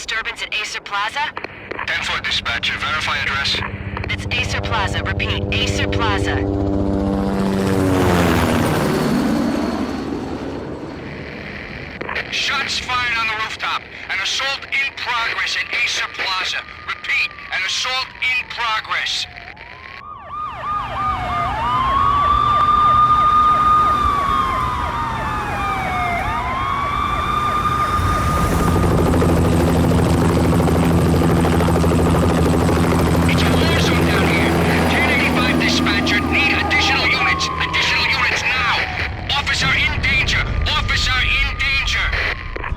disturbance at Acer Plaza? 10-4 dispatcher, verify address. It's Acer Plaza. Repeat, Acer Plaza. Shots fired on the rooftop. An assault in progress at Acer Plaza. Repeat, an assault in progress. It's a war zone down here. 1085 dispatcher, need additional units. Additional units now. Officer in danger. Officer in danger.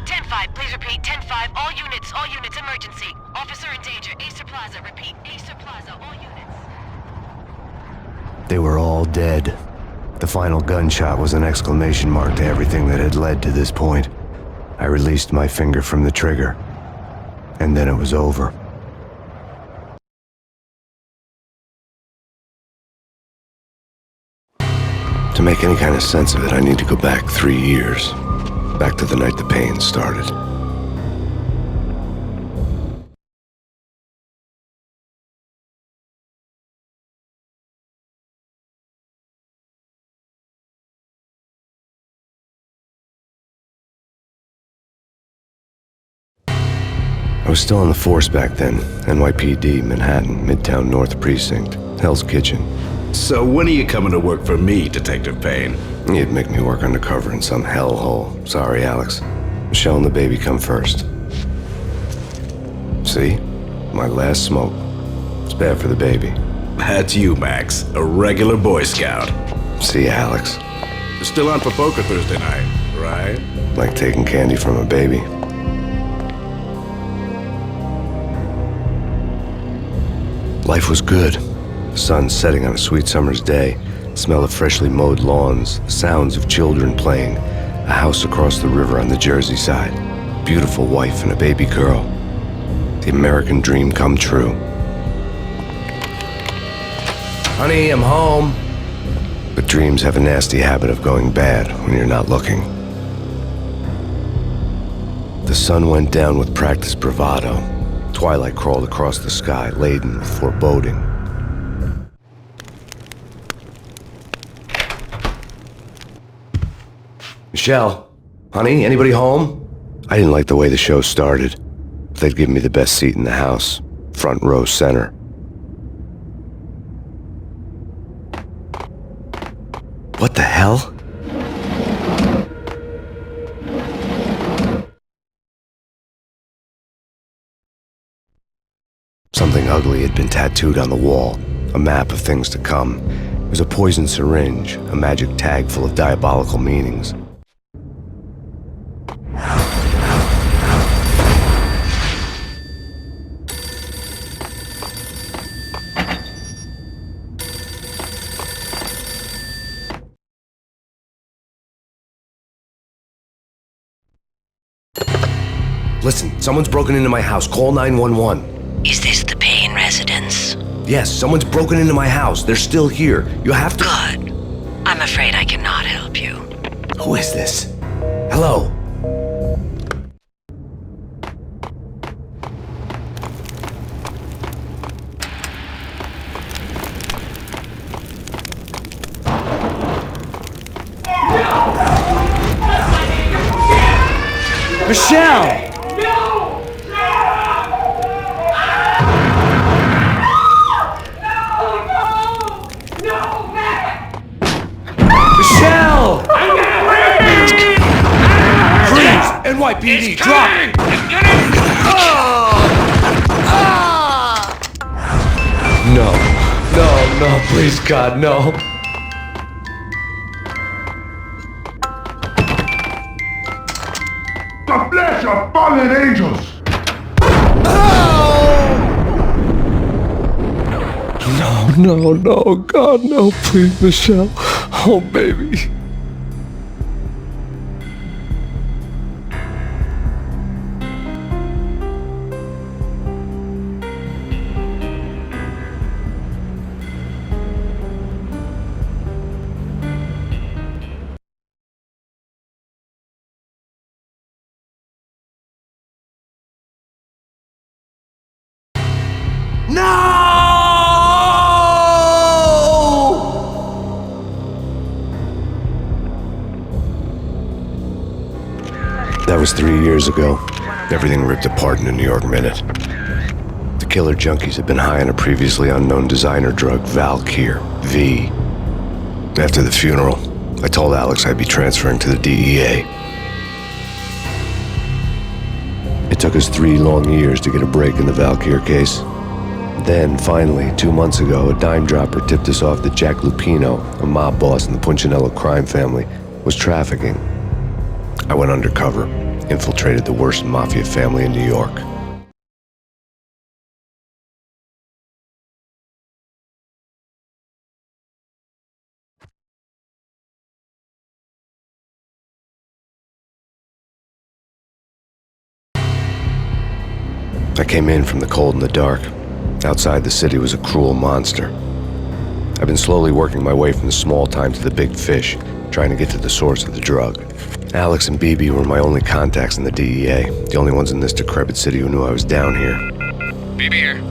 10-5, please repeat. 10-5, all units, emergency. Officer in danger, Acer Plaza. Repeat, Acer Plaza, all units. They were all dead. The final gunshot was an exclamation mark to everything that had led to this point. I released my finger from the trigger, and then it was over. To make any kind of sense of it, I need to go back 3 years. Back to the night the Payne started. I was still on the force back then. NYPD, Manhattan, Midtown North Precinct, Hell's Kitchen. So when are you coming to work for me, Detective Payne? You'd make me work undercover in some hellhole. Sorry, Alex. Michelle and the baby come first. See? My last smoke. It's bad for the baby. That's you, Max. A regular Boy Scout. See, Alex. Still on for poker Thursday night, right? Like taking candy from a baby. Life was good. The sun setting on a sweet summer's day, the smell of freshly mowed lawns, the sounds of children playing, a house across the river on the Jersey side, beautiful wife and a baby girl. The American dream come true. Honey, I'm home. But dreams have a nasty habit of going bad when you're not looking. The sun went down with practiced bravado. Twilight crawled across the sky, laden with foreboding. Michelle, honey, anybody home? I didn't like the way the show started. They'd give me the best seat in the house, front row center. What the hell? Something ugly had been tattooed on the wall, a map of things to come. It was a poison syringe, a magic tag full of diabolical meanings. Listen, someone's broken into my house. Call 911. Is this the Payne residence? Yes, someone's broken into my house. They're still here. You have to... Good. I'm afraid I cannot help you. Who is this? Hello? Michelle! Michelle! Freeze! NYPD, drop! No, please, God, no. The flesh of fallen angels! No, God, no, please, Michelle. Oh, baby. That was 3 years ago. Everything ripped apart in a New York minute. The killer junkies had been high on a previously unknown designer drug, Valkyr, V. After the funeral, I told Alex I'd be transferring to the DEA. It took us 3 long years to get a break in the Valkyr case. Then, finally, 2 months ago, a dime dropper tipped us off that Jack Lupino, a mob boss in the Punchinello crime family, was trafficking. I went undercover, infiltrated the worst mafia family in New York. I came in from the cold and the dark. Outside, the city was a cruel monster. I've been slowly working my way from the small time to the big fish, trying to get to the source of the drug. Alex and BB were my only contacts in the DEA, the only ones in this decrepit city who knew I was down here. BB here.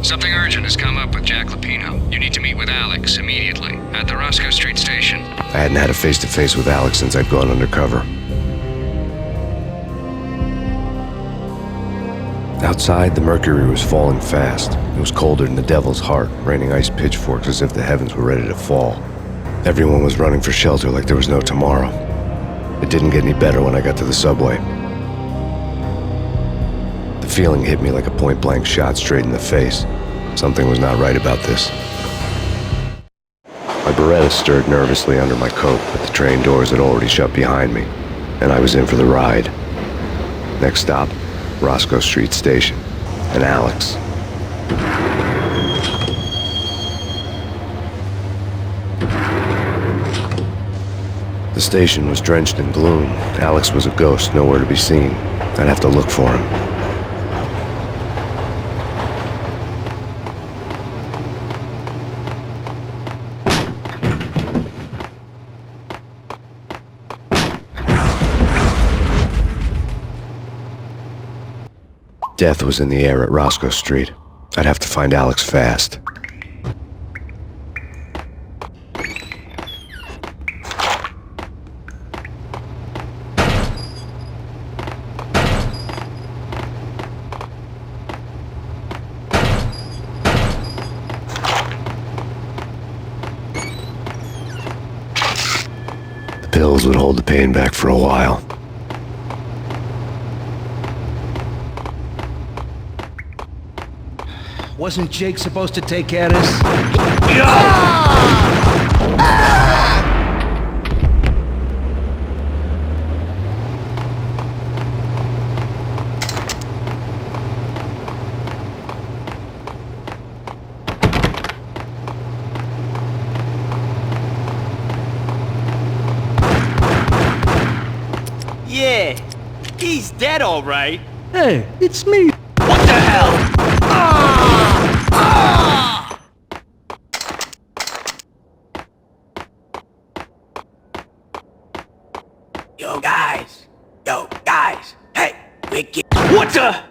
Something urgent has come up with Jack Lupino. You need to meet with Alex immediately at the Roscoe Street station. I hadn't had a face-to-face with Alex since I'd gone undercover. Outside, the mercury was falling fast. It was colder than the devil's heart, raining ice pitchforks as if the heavens were ready to fall. Everyone was running for shelter like there was no tomorrow. It didn't get any better when I got to the subway. The feeling hit me like a point-blank shot straight in the face. Something was not right about this. My Beretta stirred nervously under my coat, but the train doors had already shut behind me, and I was in for the ride. Next stop, Roscoe Street Station, and Alex. The station was drenched in gloom. Alex was a ghost, nowhere to be seen. I'd have to look for him. Death was in the air at Roscoe Street. I'd have to find Alex fast. The pills would hold the pain back for a while. Wasn't Jake supposed to take care of this? Yeah, he's dead all right. Hey, it's me. What the hell? Yo guys, hey, we get. What the?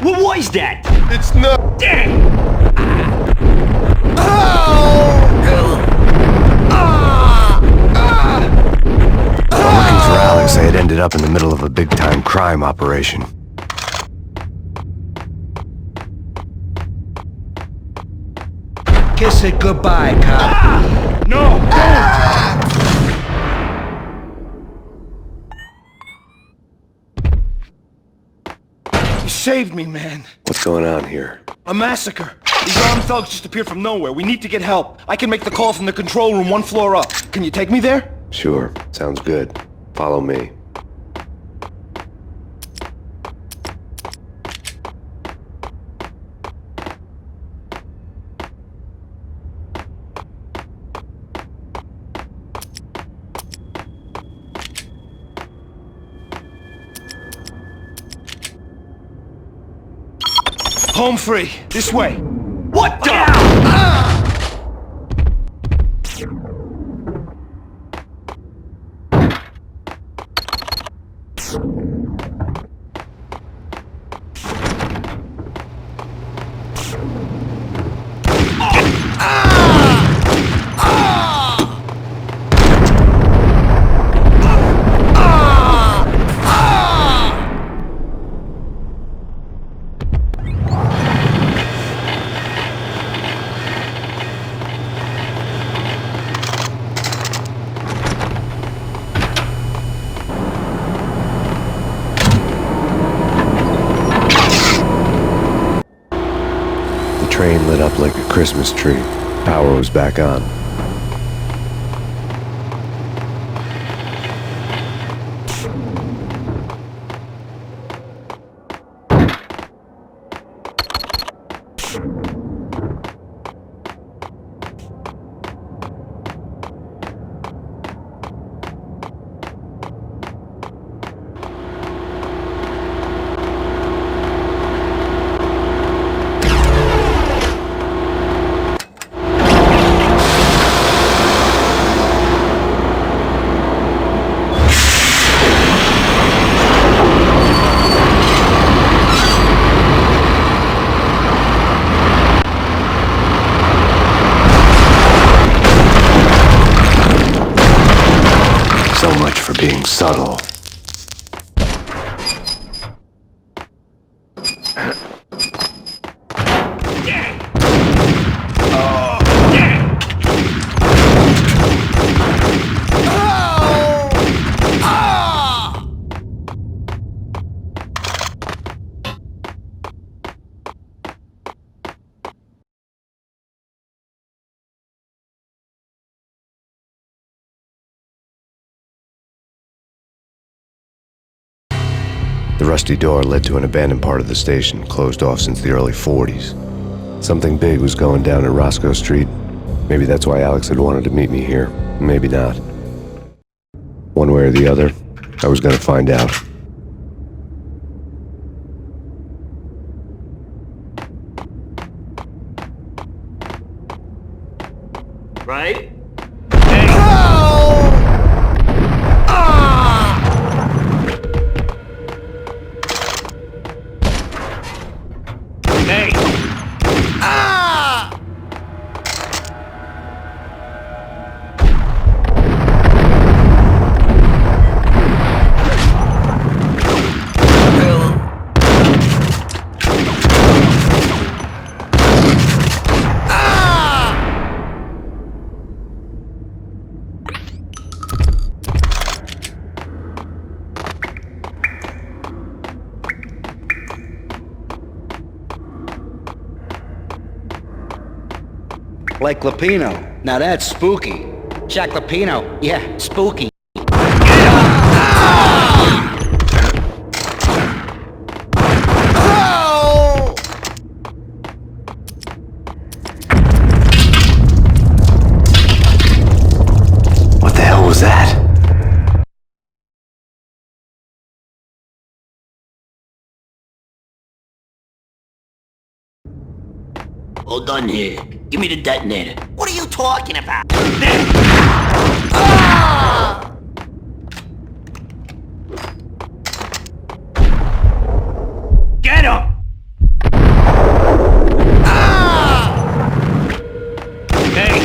What was that? It's not. Dang! While looking for Alex, I had ended up in the middle of a big-time crime operation. Kiss it goodbye, cop. No, don't! You saved me, man. What's going on here? A massacre. These armed thugs just appeared from nowhere. We need to get help. I can make the call from the control room 1 floor up. Can you take me there? Sure, sounds good. Follow me. Home free. This way. What the? The train lit up like a Christmas tree. Power was back on. So much for being subtle. The rusty door led to an abandoned part of the station, closed off since the early 40s. Something big was going down at Roscoe Street. Maybe that's why Alex had wanted to meet me here. Maybe not. One way or the other, I was gonna find out. Right? Like Lapino. Now that's spooky. Jack Lapino. Yeah, spooky. What the hell was that? All done here. Give me the detonator. What are you talking about? Get him! Hey!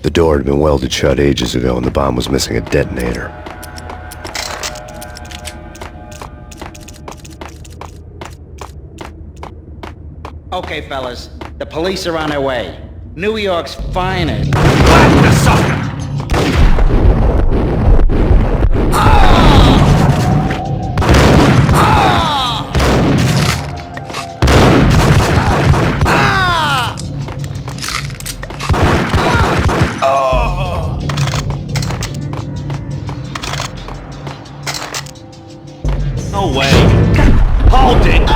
The door had been welded shut ages ago and the bomb was missing a detonator. Okay, fellas. The police are on their way. New York's finest. Blast the sucker! No way. Hold it!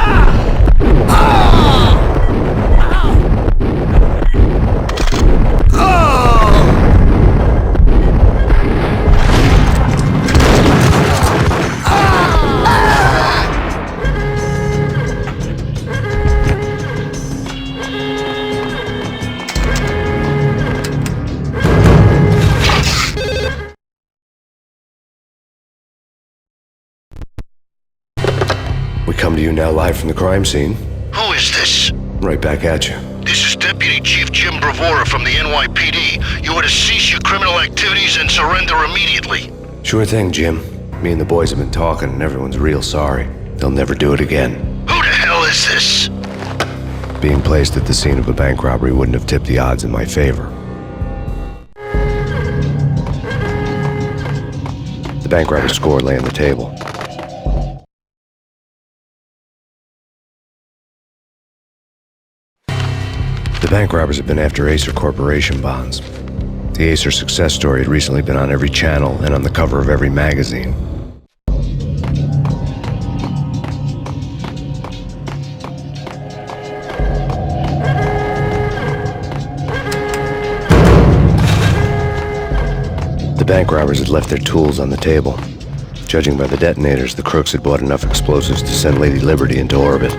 We come to you now live from the crime scene. Who is this? Right back at you. This is Deputy Chief Jim Bravura from the NYPD. You are to cease your criminal activities and surrender immediately. Sure thing, Jim. Me and the boys have been talking and everyone's real sorry. They'll never do it again. Who the hell is this? Being placed at the scene of a bank robbery wouldn't have tipped the odds in my favor. The bank robber score lay on the table. The bank robbers had been after Acer Corporation bonds. The Acer success story had recently been on every channel and on the cover of every magazine. The bank robbers had left their tools on the table. Judging by the detonators, the crooks had bought enough explosives to send Lady Liberty into orbit.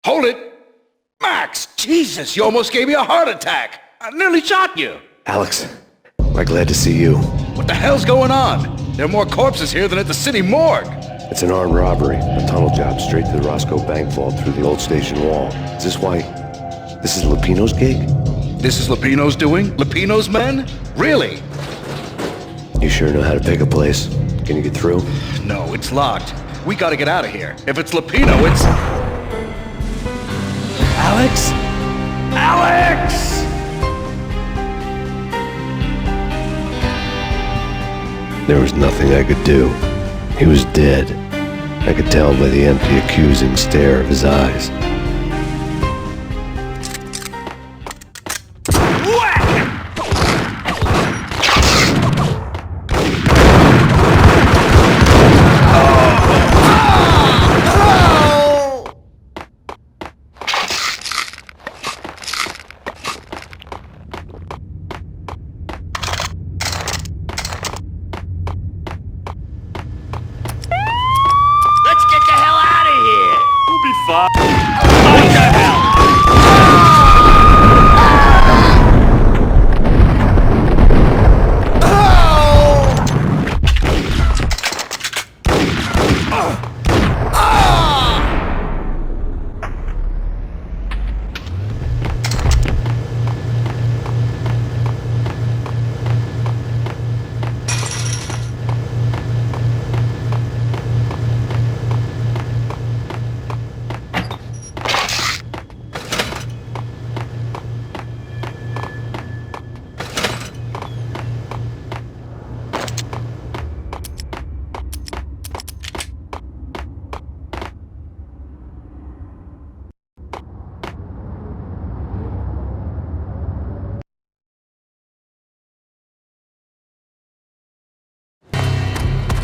Hold it! Max! Jesus, you almost gave me a heart attack! I nearly shot you! Alex, I'm glad to see you. What the hell's going on? There are more corpses here than at the city morgue! It's an armed robbery, a tunnel job straight to the Roscoe Bank vault through the old station wall. Is this why... this is Lupino's gig? This is Lupino's doing? Lupino's men? Really? You sure know how to pick a place. Can you get through? No, it's locked. We gotta get out of here. If it's Lupino, it's... Alex? Alex! There was nothing I could do. He was dead. I could tell by the empty, accusing stare of his eyes. Let's get the hell out of here! We'll be fine. What the hell?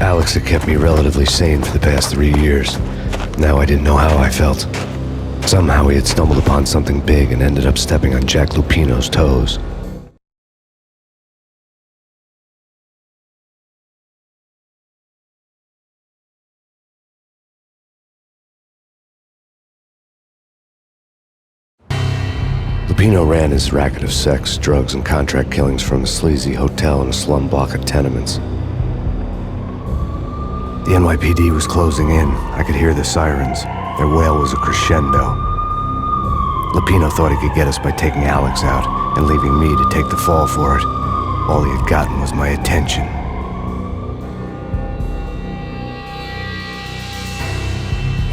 Alex had kept me relatively sane for the past 3 years. Now I didn't know how I felt. Somehow he had stumbled upon something big and ended up stepping on Jack Lupino's toes. Lupino ran his racket of sex, drugs, and contract killings from a sleazy hotel in a slum block of tenements. The NYPD was closing in. I could hear the sirens. Their wail was a crescendo. Lupino thought he could get us by taking Alex out and leaving me to take the fall for it. All he had gotten was my attention.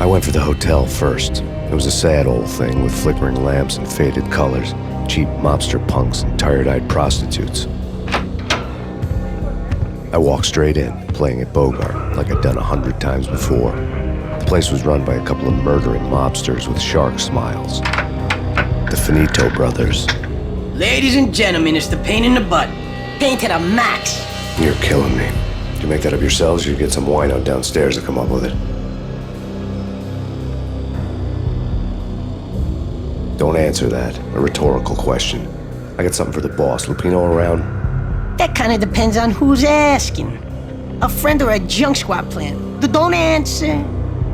I went for the hotel first. It was a sad old thing with flickering lamps and faded colors, cheap mobster punks and tired-eyed prostitutes. I walked straight in, playing at Bogart, like I'd done 100 times before. The place was run by a couple of murdering mobsters with shark smiles. The Finito brothers. Ladies and gentlemen, it's the Payne in the butt. Payne to the max. You're killing me. Did you make that up yourselves, or you get some wino downstairs to come up with it? Don't answer that. A rhetorical question. I got something for the boss. Lupino around? That kind of depends on who's asking. A friend or a junk squad plan. Don't answer.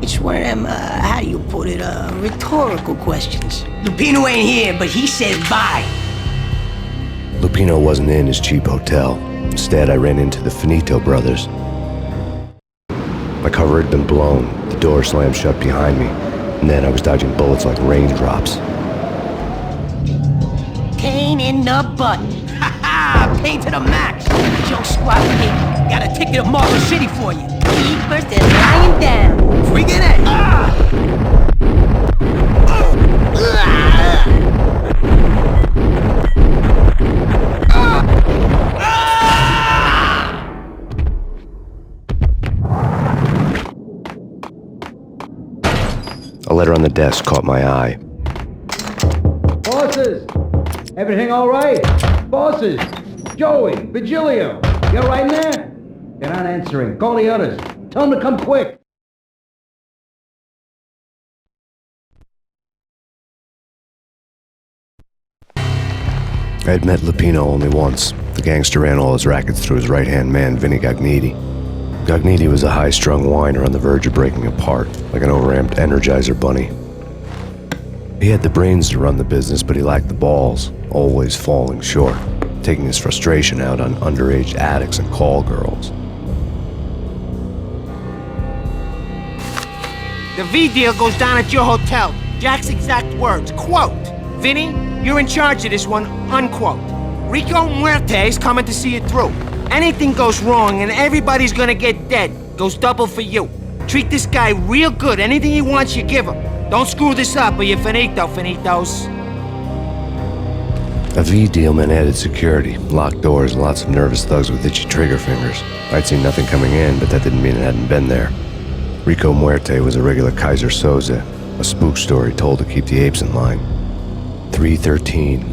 It's one of them, how do you put it, rhetorical questions. Lupino ain't here, but he said bye. Lupino wasn't in his cheap hotel. Instead, I ran into the Finito brothers. My cover had been blown. The door slammed shut behind me. And then I was dodging bullets like raindrops. Payne in the butt. Ha ha! Payne to the max. Junk squad kid. Got a ticket to Marble City for you. Keepers and lying down. Freaking it. A letter on the desk caught my eye. Bosses! Everything all right? Bosses! Joey! Vigilio! You all right in there? They're not answering. Call the others. Tell them to come quick. I had met Lupino only once. The gangster ran all his rackets through his right-hand man, Vinny Gagniti. Gagniti was a high-strung whiner on the verge of breaking apart, like an overamped Energizer bunny. He had the brains to run the business, but he lacked the balls, always falling short, taking his frustration out on underage addicts and call girls. The V deal goes down at your hotel. Jack's exact words, quote, "Vinny, you're in charge of this one," unquote. Rico Muerte's coming to see it through. Anything goes wrong and everybody's gonna get dead. Goes double for you. Treat this guy real good. Anything he wants, you give him. Don't screw this up or you're finito, finitos. A V deal meant added security, locked doors, and lots of nervous thugs with itchy trigger fingers. I'd seen nothing coming in, but that didn't mean it hadn't been there. Rico Muerte was a regular Kaiser Soze, a spook story told to keep the apes in line. 313.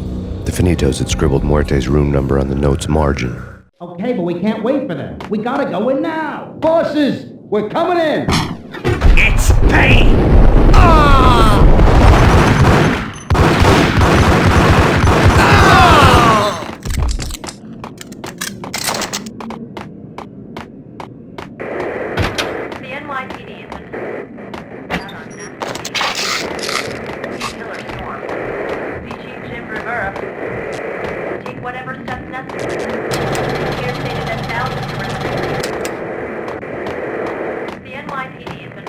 The Finitos had scribbled Muerte's room number on the note's margin. Okay, but we can't wait for them. We gotta go in now. Bosses! We're coming in! It's Payne! The NYPD has been out on Napa. Killer storm. The Chief Jim Rivera. Take whatever steps necessary. Here stated that thousands of residents. The NYPD has been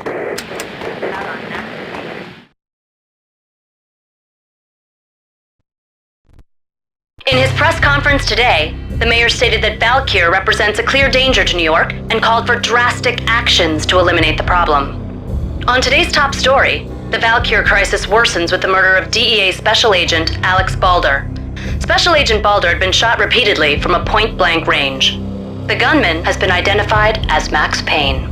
out on Napa. In his press conference today, the mayor stated that Valkyr represents a clear danger to New York and called for drastic actions to eliminate the problem. On today's top story, the Valkyr crisis worsens with the murder of DEA Special Agent Alex Balder. Special Agent Balder had been shot repeatedly from a point-blank range. The gunman has been identified as Max Payne.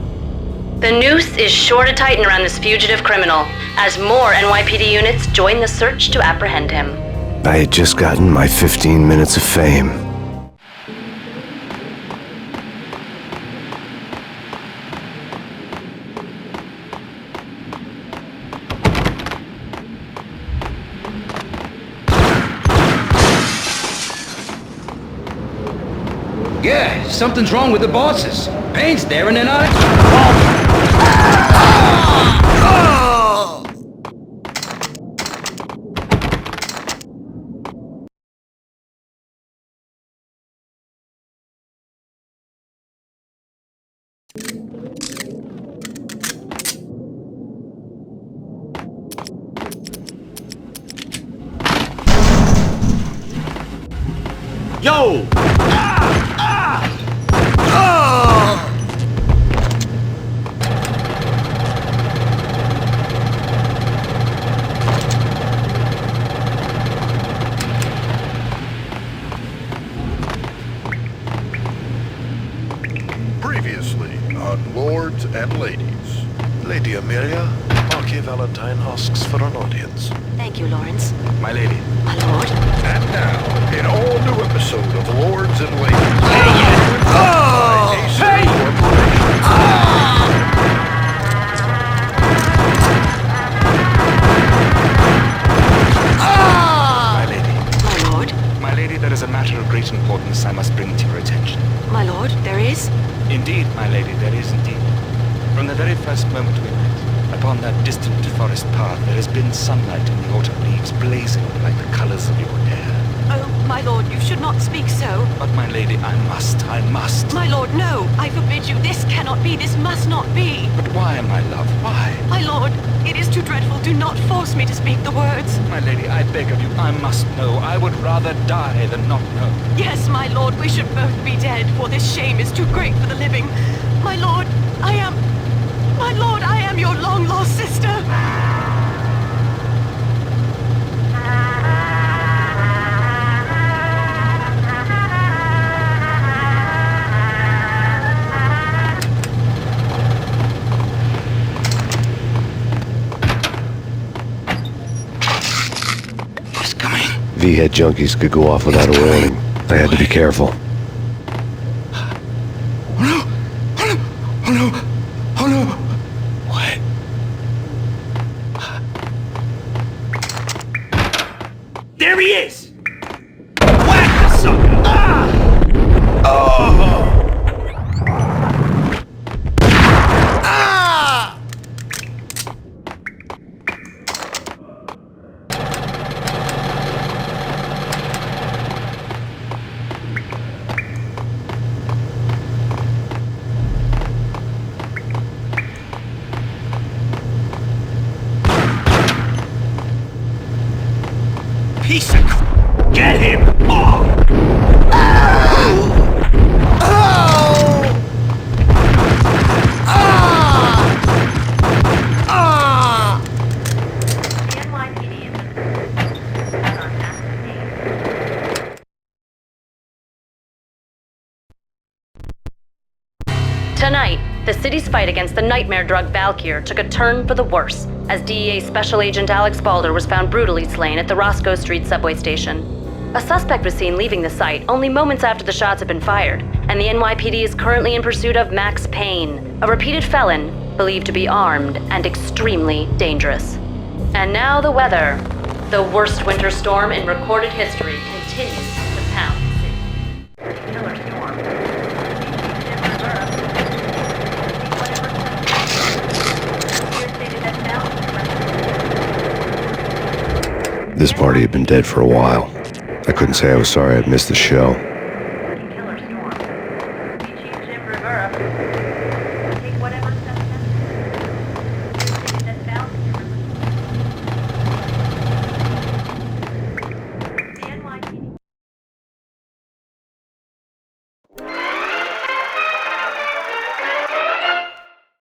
The noose is sure to tighten around this fugitive criminal as more NYPD units join the search to apprehend him. I had just gotten my 15 minutes of fame. Yeah, something's wrong with the bosses. Payne's there and they're not... Yo! Previously on Lords and Ladies. Lady Amelia, Marquis Valentine asks for an audience. Thank you, Lawrence. My lady. My lord. And now, an all-new episode of Lords and Ladies. Hey! My lady. My lord. My lady, there is a matter of great importance I must bring to your attention. My lord, there is? Indeed, my lady, there is indeed. From the very first moment we met, upon that distant forest path, there has been sunlight in the autumn leaves blazing like the colors of your hair. Oh, my lord, you should not speak so. But my lady, I must. My lord, no! I forbid you. This cannot be. This must not be. But why, my love, why? My lord, it is too dreadful. Do not force me to speak the words. My lady, I beg of you, I must know. I would rather die than not know. Yes, my lord, we should both be dead, for this shame is too great for the living. My lord, I am your long-lost sister. He's coming. V-head junkies could go off without a warning. I had to be careful. Oh no! Oh no! What? There he is! Whack the sucker! Ah! Oh! Ah! Piece of crap! Get him! Oh! Oh! Oh! Ah! Ah! Tonight, the city's fight against the nightmare drug Valkyr took a turn for the worse, as DEA Special Agent Alex Balder was found brutally slain at the Roscoe Street subway station. A suspect was seen leaving the site only moments after the shots had been fired, and the NYPD is currently in pursuit of Max Payne, a repeated felon believed to be armed and extremely dangerous. And now the weather. The worst winter storm in recorded history continues to pound the city. Killer storm. This party had been dead for a while. I couldn't say I was sorry I'd missed the show.